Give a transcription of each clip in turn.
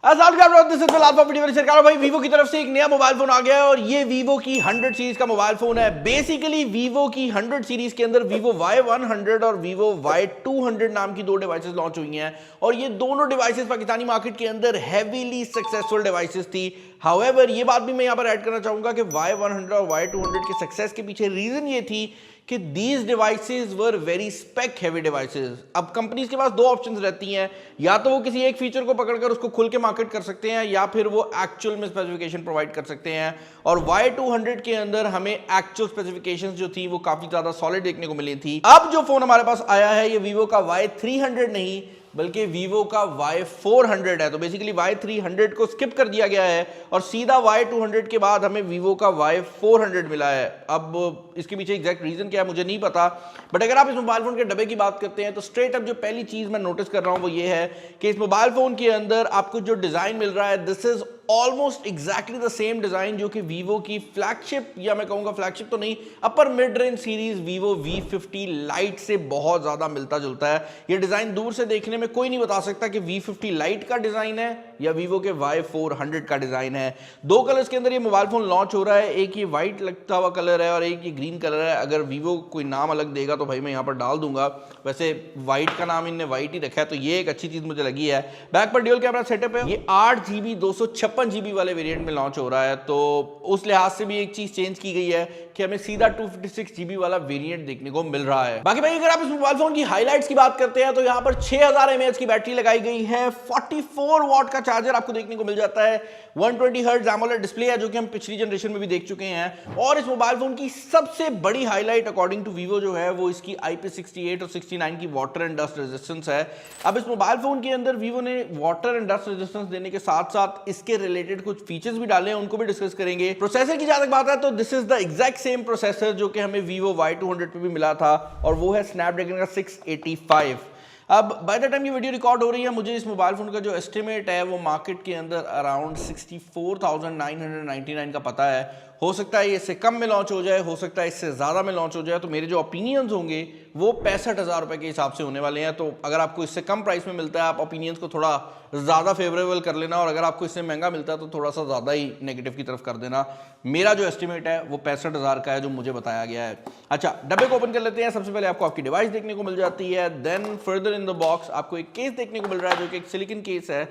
भाई वीवो की तरफ से एक नया मोबाइल फोन आ गया है और ये वीवो की 100 सीरीज का मोबाइल फोन है। बेसिकली वीवो की 100 सीरीज के अंदर वीवो Y100 और वीवो Y200 नाम की दो डिवाइसेस लॉन्च हुई हैं और ये दोनों डिवाइसेस पाकिस्तानी मार्केट के अंदर हैवीली सक्सेसफुल डिवाइसेस थी। हाउएवर ये बात भी मैं यहां पर ऐड करना चाहूंगा कि Y100 और Y200 के सक्सेस के पीछे रीजन ये थी कि these devices were very spec heavy devices. अब कंपनीज के पास दो ऑप्शंस रहती हैं, या तो वो किसी एक फीचर को पकड़कर उसको खुल के मार्केट कर सकते हैं या फिर वो एक्चुअल में स्पेसिफिकेशन प्रोवाइड कर सकते हैं। और Y200 के अंदर हमें एक्चुअल स्पेसिफिकेशंस जो थी वो काफी ज्यादा सॉलिड देखने को मिली थी। अब जो फोन हमारे पास आया है ये वीवो का Y300 नहीं बल्कि वीवो का Y400 है। तो बेसिकली Y300 को स्किप कर दिया गया है और सीधा Y200 के बाद हमें वीवो का Y400 मिला है। अब इसके पीछे एग्जैक्ट रीजन क्या है मुझे नहीं पता, बट अगर आप इस मोबाइल फोन के डब्बे की बात करते हैं तो स्ट्रेट अप जो पहली चीज मैं नोटिस कर रहा हूं वो ये है कि इस मोबाइल फोन के अंदर आपको जो डिजाइन मिल रहा है this is almost exactly the same design जो कि वीवो की फ्लैगशिप, या मैं कहूंगा फ्लैगशिप तो नहीं, upper mid range series Vivo V50 light से बहुत ज्यादा मिलता जुलता है। ये डिजाइन दूर से देखने में कोई नहीं बता सकता कि V50 लाइट का डिजाइन है या वीवो के Y400 का डिजाइन है। दो कलर्स के अंदर ये मोबाइल फोन लॉन्च हो रहा है, एक ये व्हाइट लगता हुआ कलर है और एक ये ग्रीन कलर है। अगर वीवो कोई नाम अलग देगा तो भाई मैं यहाँ पर डाल दूंगा, वैसे व्हाइट का नाम इनने व्हाइट ही रखा है तो ये एक अच्छी चीज मुझे लगी है। बैक पर ड्यूल कैमरा सेटअप है, ये 8GB 256GB वाले वेरिएंट में लॉन्च हो रहा है, तो उस लिहाज से भी एक चीज चेंज की गई है कि हमें सीधा 256GB वाला वेरिएंट देखने को मिल रहा है। बाकी भाई अगर आप इस मोबाइल फोन की हाइलाइट्स की बात करते हैं तो यहाँ पर 6000 mAh की बैटरी लगाई गई है, 44 वॉट का चार्जर आपको देखने को मिल जाता है, 120 हर्ट्ज एमोलेड डिस्प्ले है जो कि हम पिछली जनरेशन में भी देख चुके हैं। और इस मोबाइल फोन की सबसे बड़ी हाईलाइट अकॉर्डिंग टू वीवो जो है वो इसकी IP68 और 69 की वाटर एंड डस्ट रेजिस्टेंस है। अब इस मोबाइल फोन के अंदर वीवो ने वाटर एंड डस्ट रेजिस्टेंस देने के साथ साथ इसके रिलेटेड कुछ फीचर्स भी डाले हैं, उनको भी डिस्कस करेंगे। प्रोसेसर की जहां तक बात है तो this is the exact same processor जो कि हमें वीवो Y200 पे भी मिला था और वो है स्नैपड्रैगन का 685। अब बाय द टाइम ये वीडियो रिकॉर्ड हो रही है मुझे इस मोबाइल फोन का जो एस्टिमेट है वो मार्केट के अंदर अराउंड 64,999 का पता है। हो सकता है ये इससे कम में लॉन्च हो जाए, हो सकता है इससे ज़्यादा में लॉन्च हो जाए। तो मेरे जो ओपिनियंस होंगे वो 65,000 रुपये के हिसाब से होने वाले हैं। तो अगर आपको इससे कम प्राइस में मिलता है आप ओपिनियंस को थोड़ा ज़्यादा फेवरेबल कर लेना, और अगर आपको इससे महंगा मिलता है तो थोड़ा सा ज़्यादा ही नेगेटिव की तरफ कर देना। मेरा जो एस्टिमेट है वो 65,000 का है जो मुझे बताया गया है। अच्छा, डब्बे को ओपन कर लेते हैं। सबसे पहले आपको आपकी डिवाइस देखने को मिल जाती है, then further in the box आपको एक केस देखने को मिल रहा है जो कि एक सिलिकॉन केस है,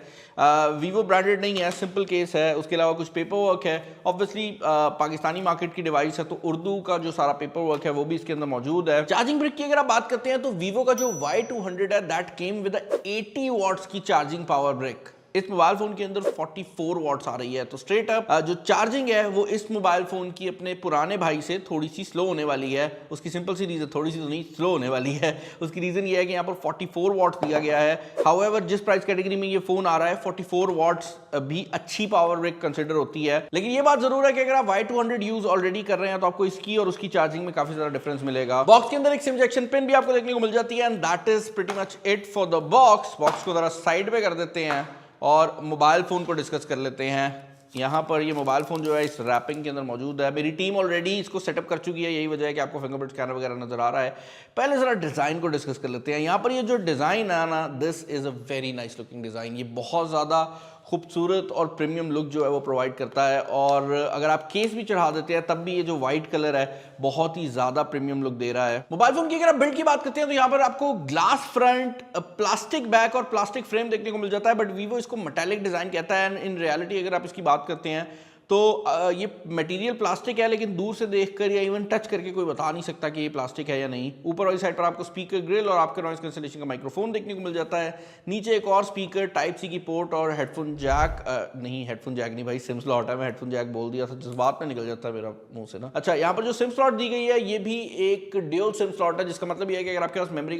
वीवो ब्रांडेड नहीं है, सिंपल केस है। उसके अलावा कुछ पेपर वर्क है, ऑब्वियसली पाकिस्तानी मार्केट की डिवाइस है तो उर्दू का जो सारा पेपर वर्क है वो भी इसके अंदर मौजूद है। चार्जिंग ब्रिक की अगर आप बात करते हैं तो वीवो का जो Y200 है दैट केम विद 80 वॉट्स की चार्जिंग पावर ब्रिक। इस मोबाइल फोन के अंदर 44 वॉट्स आ रही है, तो स्ट्रेट अप जो चार्जिंग है वो इस मोबाइल फोन की अपने पुराने भाई से थोड़ी सी स्लो होने वाली है। उसकी सिंपल सी रीजन, थोड़ी सी तो नहीं, स्लो होने वाली है। उसकी रीजन ये है कि यहाँ पर 44 वॉट्स दिया गया है। हाउएवर जिस प्राइस कैटेगरी में ये फोन आ रहा है 44 वॉट्स भी अच्छी पावर ब्रेक कंसिडर होती है। लेकिन ये बात जरूर है कि अगर आप Y200 यूज ऑलरेडी कर रहे हैं तो आपको इसकी और उसकी चार्जिंग में काफी ज्यादा डिफरेंस मिलेगा। बॉक्स के अंदर एक सिम इंजेक्शन पिन भी आपको देखने को मिल जाती है and that is pretty much it for the box. Box को जरा साइड पे कर देते हैं और मोबाइल फ़ोन को डिस्कस कर लेते हैं। यहाँ पर ये मोबाइल फ़ोन जो है इस रैपिंग के अंदर मौजूद है। मेरी टीम ऑलरेडी इसको सेटअप कर चुकी है, यही वजह है कि आपको फिंगरप्रिंट स्कैनर वगैरह नजर आ रहा है। पहले ज़रा डिज़ाइन को डिस्कस कर लेते हैं। यहाँ पर ये जो डिज़ाइन है ना, this is a very nice looking design. ये बहुत ज़्यादा खूबसूरत और प्रीमियम लुक जो है वो प्रोवाइड करता है, और अगर आप केस भी चढ़ा देते हैं तब भी ये जो वाइट कलर है बहुत ही ज्यादा प्रीमियम लुक दे रहा है। मोबाइल फोन की अगर आप बिल्ड की बात करते हैं तो यहाँ पर आपको ग्लास फ्रंट, प्लास्टिक बैक और प्लास्टिक फ्रेम देखने को मिल जाता है, बट वीवो इसको मेटालिक डिजाइन कहता है। एंड इन रियलिटी अगर आप इसकी बात करते हैं तो ये मटेरियल प्लास्टिक है, लेकिन दूर से देखकर या इवन टच करके कोई बता नहीं सकता कि ये प्लास्टिक है या नहीं। ऊपर वाली साइड पर आपको स्पीकर ग्रिल और आपके नॉइस कैंसलेशन का माइक्रोफोन देखने को मिल जाता है। नीचे एक और स्पीकर, टाइप सी की पोर्ट और हेडफोन जैक, नहीं हेडफोन जैक नहीं भाई, सिम स्लॉट है। मैं हेडफोन जैक बोल दिया था, जज्बात में निकल जाता है मेरा मुंह से ना। अच्छा, यहाँ पर जो सिम स्लॉट दी गई है ये भी एक ड्यूल सिम स्लॉट है, जिसका मतलब ये है कि अगर आपके पास मेमोरी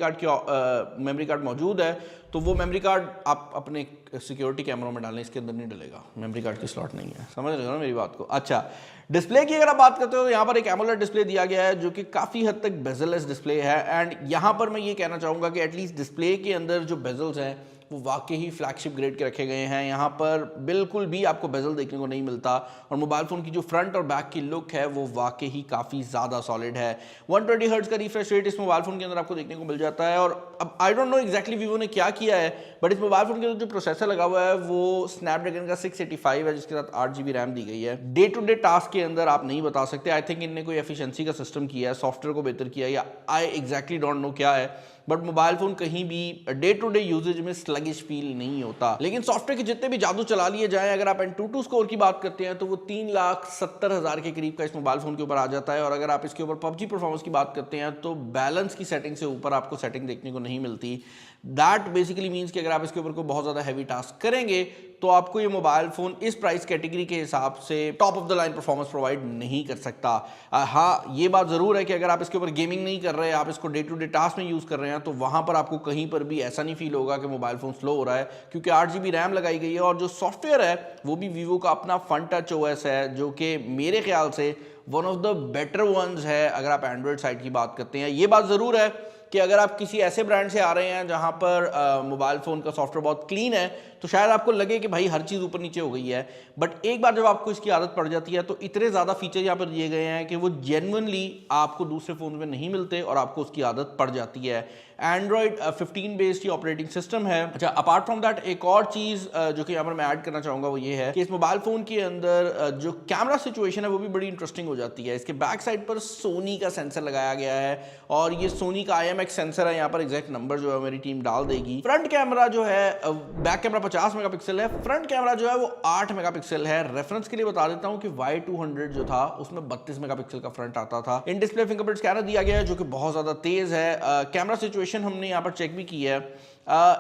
कार्ड मौजूद है तो वो मेमोरी कार्ड आप अपने सिक्योरिटी कैमरों में डालें, इसके अंदर नहीं डलेगा। मेमोरी कार्ड की स्लॉट नहीं है, समझ रहे हो ना मेरी बात को। अच्छा, डिस्प्ले की अगर आप बात करते हो तो यहाँ पर एक एमोलेड डिस्प्ले दिया गया है जो कि काफ़ी हद तक बेजललेस डिस्प्ले है। एंड यहाँ पर मैं ये कहना चाहूँगा कि एटलीस्ट डिस्प्ले के अंदर जो बेजल्स हैं वो वाकई ही फ्लैगशिप ग्रेड के रखे गए हैं। यहाँ पर बिल्कुल भी आपको बेजल देखने को नहीं मिलता और मोबाइल फ़ोन की जो फ्रंट और बैक की लुक है वो वाकई ही काफ़ी ज़्यादा सॉलिड है। 120 हर्ट्ज़ का रिफ्रेश रेट इस मोबाइल फ़ोन के अंदर आपको देखने को मिल जाता है। और अब I don't know exactly Vivo ने क्या किया है, बट इस मोबाइल फ़ोन के अंदर जो प्रोसेसर लगा हुआ है वो स्नैपड्रैगन का 685 है, जिसके साथ 8 GB रैम दी गई है। डे टू डे टास्क के अंदर आप नहीं बता सकते, आई थिंक इनने कोई एफिशिएंसी का सिस्टम किया है, सॉफ्टवेयर को बेहतर किया है, या आई एग्जैक्टली डोंट नो क्या है, बट मोबाइल फोन कहीं भी डे टू डे यूजेज में स्लगिश फील नहीं होता। लेकिन सॉफ्टवेयर के जितने भी जादू चला लिए जाएं, अगर आप Antutu स्कोर की बात करते हैं तो वो 3,70,000 के करीब का इस मोबाइल फोन के ऊपर आ जाता है। और अगर आप इसके ऊपर PUBG परफॉर्मेंस की बात करते हैं तो बैलेंस की सेटिंग से ऊपर आपको सेटिंग देखने को नहीं मिलती। दैट बेसिकली मीन्स कि अगर आप इसके ऊपर कोई बहुत ज़्यादा हैवी टास्क करेंगे तो आपको ये मोबाइल फ़ोन इस प्राइस कैटेगरी के हिसाब से top of the line performance provide नहीं कर सकता। हाँ, ये बात ज़रूर है कि अगर आप इसके ऊपर गेमिंग नहीं कर रहे, आप इसको डे टू डे टास्क में यूज़ कर रहे हैं, तो वहाँ पर आपको कहीं पर भी ऐसा नहीं फील होगा कि मोबाइल फ़ोन स्लो हो रहा है, क्योंकि 8 GB रैम लगाई गई है। और जो सॉफ्टवेयर है वो भी वीवो का अपना फन टच OS है, जो कि मेरे ख्याल से one of the better ones है अगर आप एंड्रॉयड साइड की बात करते हैं। ये बात ज़रूर है कि अगर आप किसी ऐसे ब्रांड से आ रहे हैं जहां पर मोबाइल फ़ोन का सॉफ्टवेयर बहुत क्लीन है तो शायद आपको लगे कि भाई हर चीज़ ऊपर नीचे हो गई है, बट एक बार जब आपको इसकी आदत पड़ जाती है तो इतने ज़्यादा फीचर यहाँ पर दिए गए हैं कि वो जेन्युइनली आपको दूसरे फ़ोन में नहीं मिलते और आपको उसकी आदत पड़ जाती है। एंड्रॉयड 15 बेस्ड ही ऑपरेटिंग सिस्टम है। अच्छा, अपार्ट फ्रॉम दैट एक और चीज़ जो कि यहाँ पर मैं ऐड करना चाहूँगा वो ये है कि इस मोबाइल फ़ोन के अंदर जो कैमरा सिचुएशन है वो भी बड़ी इंटरेस्टिंग हो जाती है। इसके बैक साइड पर सोनी का सेंसर लगाया गया है और ये सोनी का IMX सेंसर है। यहाँ पर एग्जैक्ट नंबर जो है मेरी टीम डाल देगी। फ्रंट कैमरा जो है, बैक कैमरा 50 मेगापिक्सल है, फ्रंट कैमरा जो है वो 8 मेगापिक्सल है। रेफरेंस के लिए बता देता हूँ कि Y200 जो था उसमें 32 मेगापिक्सल का फ्रंट आता था। इन डिस्प्ले फिंगरप्रिंट स्कैनर दिया गया है जो कि बहुत ज़्यादा तेज़ है। कैमरा सिचुएशन हमने यहाँ पर चेक भी की है।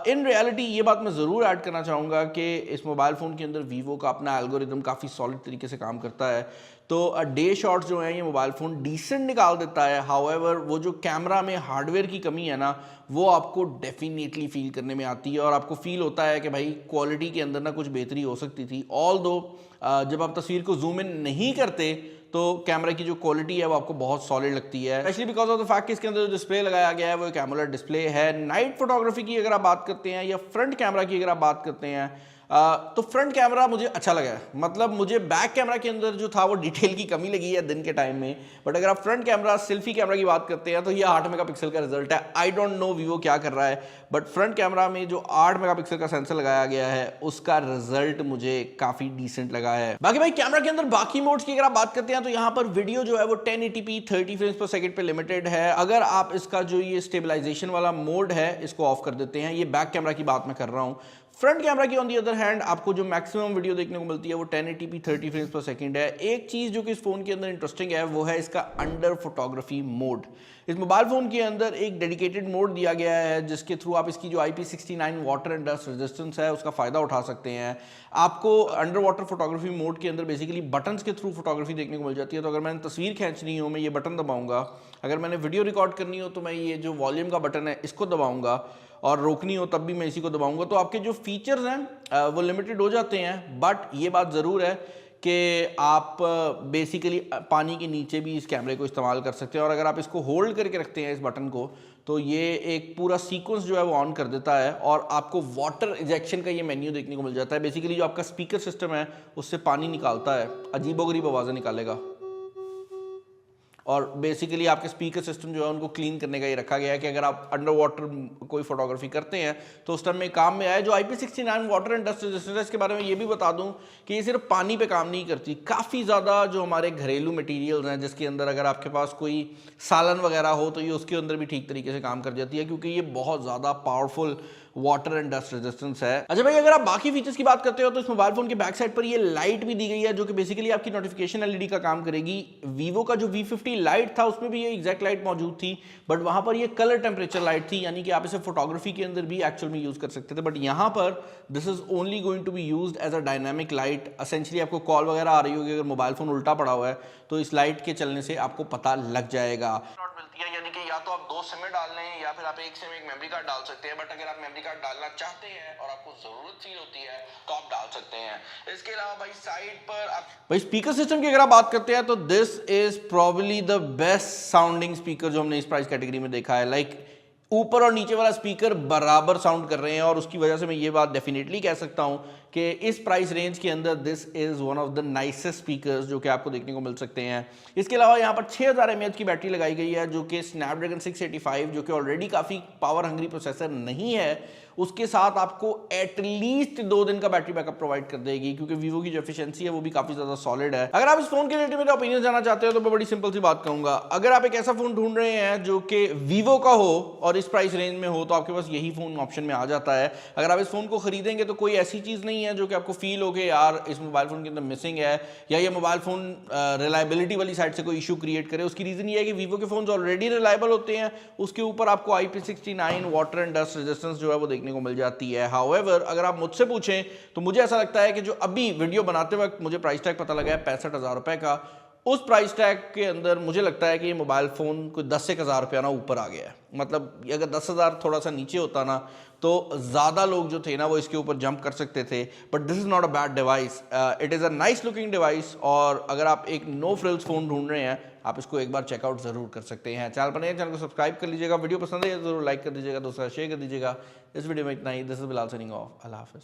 इन रियलिटी ये बात मैं ज़रूर ऐड करना चाहूँगा कि इस मोबाइल फ़ोन के अंदर वीवो का अपना एल्गोरिदम काफ़ी सॉलिड तरीके से काम करता है। तो डे शॉट्स जो हैं ये मोबाइल फ़ोन डिसेंट निकाल देता है। हाउएवर वो जो कैमरा में हार्डवेयर की कमी है ना, वो आपको डेफिनेटली फील करने में आती है और आपको फील होता है कि भाई क्वालिटी के अंदर ना कुछ बेहतरी हो सकती थी। ऑल्दो जब आप तस्वीर को जूम इन नहीं करते तो कैमरा की जो क्वालिटी है वो आपको बहुत सॉलिड लगती है, specially because of the fact कि इसके अंदर जो डिस्प्ले लगाया गया है वो एक एमोलेड डिस्प्ले है। नाइट फोटोग्राफी की अगर आप बात करते हैं या फ्रंट कैमरा की अगर आप बात करते हैं तो फ्रंट कैमरा मुझे अच्छा लगा है। मतलब मुझे बैक कैमरा के अंदर जो था वो डिटेल की कमी लगी है दिन के टाइम में, बट अगर आप फ्रंट कैमरा सेल्फी कैमरा की बात करते हैं तो ये 8 मेगापिक्सल का रिजल्ट है। आई डोंट नो वीवो क्या कर रहा है, बट फ्रंट कैमरा में जो 8 मेगापिक्सल का सेंसर लगाया गया है उसका रिजल्ट मुझे काफी डिसेंट लगा है। बाकी भाई कैमरा के अंदर बाकी मोड्स की अगर आप बात करते हैं तो यहाँ पर वीडियो जो है वो 1080p 30 फ्रेम्स पर सेकंड पे लिमिटेड है। अगर आप इसका जो ये स्टेबलाइजेशन वाला मोड है इसको ऑफ कर देते हैं, ये बैक कैमरा की बात मैं कर रहा हूँ। फ्रंट कैमरा की ऑन दी अदर हैंड आपको जो मैक्सिमम वीडियो देखने को मिलती है वो 1080p 30 फ्रेम्स पर सेकंड है। एक चीज़ जो कि इस फोन के अंदर इंटरेस्टिंग है वो है इसका अंडर फोटोग्राफी मोड। इस मोबाइल फोन के अंदर एक डेडिकेटेड मोड दिया गया है जिसके थ्रू आप इसकी जो IP69 water and dust resistance है उसका फ़ायदा उठा सकते हैं। आपको अंडर वाटर फोटोग्राफी मोड के अंदर बेसिकली बटन्स के थ्रू फोटोग्राफी देखने को मिल जाती है। तो अगर मैंने तस्वीर खींचनी हो मैं ये बटन दबाऊंगा, अगर मैंने वीडियो रिकॉर्ड करनी हो तो मैं ये जो वॉल्यूम का बटन है इसको दबाऊंगा, और रोकनी हो तब भी मैं इसी को दबाऊंगा। तो आपके जो फीचर्स हैं वो लिमिटेड हो जाते हैं, बट ये बात ज़रूर है कि आप बेसिकली पानी के नीचे भी इस कैमरे को इस्तेमाल कर सकते हैं। और अगर आप इसको होल्ड करके रखते हैं इस बटन को तो ये एक पूरा सीक्वेंस जो है वो ऑन कर देता है और आपको वाटर इजेक्शन का ये मेन्यू देखने को मिल जाता है। बेसिकली जो आपका स्पीकर सिस्टम है उससे पानी निकालता है, अजीबोगरीब आवाज़ें निकालेगा, और बेसिकली आपके स्पीकर सिस्टम जो है उनको क्लीन करने का ये रखा गया है कि अगर आप अंडर वाटर कोई फोटोग्राफी करते हैं तो उस टाइम में काम में आए। जो IP69 water and dust resistance है इसके बारे में ये भी बता दूं कि ये सिर्फ पानी पे काम नहीं करती, काफ़ी ज़्यादा जो हमारे घरेलू मटेरियल्स हैं जिसके अंदर अगर आपके पास कोई सालन वगैरह हो तो ये उसके अंदर भी ठीक तरीके से काम कर जाती है, क्योंकि ये बहुत ज़्यादा powerful water and dust resistance है। अच्छा भाई, अगर आप बाकी फीचर्स की बात करते हो तो इस मोबाइल फोन के बैक साइड पर ये लाइट भी दी गई है जो कि बेसिकली आपकी नोटिफिकेशन LED का काम करेगी। वीवो का जो V50 लाइट था उसमें भी ये एग्जैक्ट लाइट मौजूद थी, बट वहां पर ये कलर टेम्परेचर लाइट थी, यानी कि आप इसे फोटोग्राफी के अंदर भी एक्चुअल में यूज कर सकते थे। बट यहाँ पर this is only going to be used as a dynamic light. Essentially आपको कॉल वगैरह आ रही होगी, अगर मोबाइल फोन उल्टा पड़ा हुआ है तो इस लाइट के चलने से आपको पता लग जाएगा। यानी कि या तो आप 2 सिम डाल लें या फिर आप एक सिम एक मेमोरी कार्ड डाल सकते हैं, बट अगर आप मेमोरी कार्ड डालना चाहते हैं और आपको जरूरत फील होती है तो आप डाल सकते हैं। इसके अलावा भाई साइड पर आप भाई स्पीकर सिस्टम की अगर आप बात करते हैं तो this is probably the best sounding speaker जो हमने इस प्राइस कैटेगरी में देखा है। लाइक ऊपर और नीचे वाला स्पीकर बराबर साउंड कर रहे हैं, और उसकी वजह से मैं ये बात डेफिनेटली कह सकता हूं कि इस प्राइस रेंज के अंदर this is one of the nicest speakers जो कि आपको देखने को मिल सकते हैं। इसके अलावा यहाँ पर 6000 mAh की बैटरी लगाई गई है, जो कि स्नैपड्रैगन 685 जो कि ऑलरेडी काफ़ी पावर हंग्री प्रोसेसर नहीं है, उसके साथ आपको एटलीस्ट 2 दिन का बैटरी बैकअप प्रोवाइड कर देगी, क्योंकि वीवो की जो एफिशिएंसी है वो भी काफ़ी ज़्यादा सॉलिड है। अगर आप इस फोन के रिलेटेड मेरा ओपिनियन जानना चाहते हो तो मैं बड़ी सिंपल सी बात कहूँगा, अगर आप एक ऐसा फोन ढूंढ रहे हैं जो कि वीवो का हो और इस प्राइस रेंज में हो, तो आपके पास यही फोन ऑप्शन में आ जाता है। अगर आप इस फोन को खरीदेंगे तो कोई ऐसी चीज़ नहीं है जो कि आपको फील हो कि यार इस मोबाइल फोन के अंदर मिसिंग है, या ये मोबाइल फोन रिलायबिलिटी वाली साइड से कोई इशू क्रिएट करे। उसकी रीज़न ये है कि वीवो के फोन ऑलरेडी रिलायबल होते हैं, उसके ऊपर आपको IP69 water and dust resistance जो है वो देखने को मिल जाती है। हाउएवर अगर आप मुझसे पूछें तो मुझे ऐसा लगता है कि जो अभी वीडियो बनाते वक्त मुझे प्राइस टैग पता लगा है 65,000 रुपए का, उस प्राइस टैग के अंदर मुझे लगता है कि ये मोबाइल फ़ोन कोई 10 एक हज़ार रुपया ना ऊपर आ गया है। मतलब अगर 10,000 थोड़ा सा नीचे होता ना तो ज़्यादा लोग जो थे ना वो इसके ऊपर जंप कर सकते थे। But this is not a bad device, it is a nice looking device. और अगर आप एक नो फ्रिल्स फ़ोन ढूंढ रहे हैं, आप इसको एक बार चेकआउट ज़रूर कर सकते हैं। चैनल पर नए चैनल को सब्सक्राइब कर लीजिएगा, वीडियो पसंद है ज़रूर लाइक कर दीजिएगा, दोस्तों शेयर कर दीजिएगा। इस वीडियो में इतना ही। This is Bilal signing off. Allah हाफ़िज़।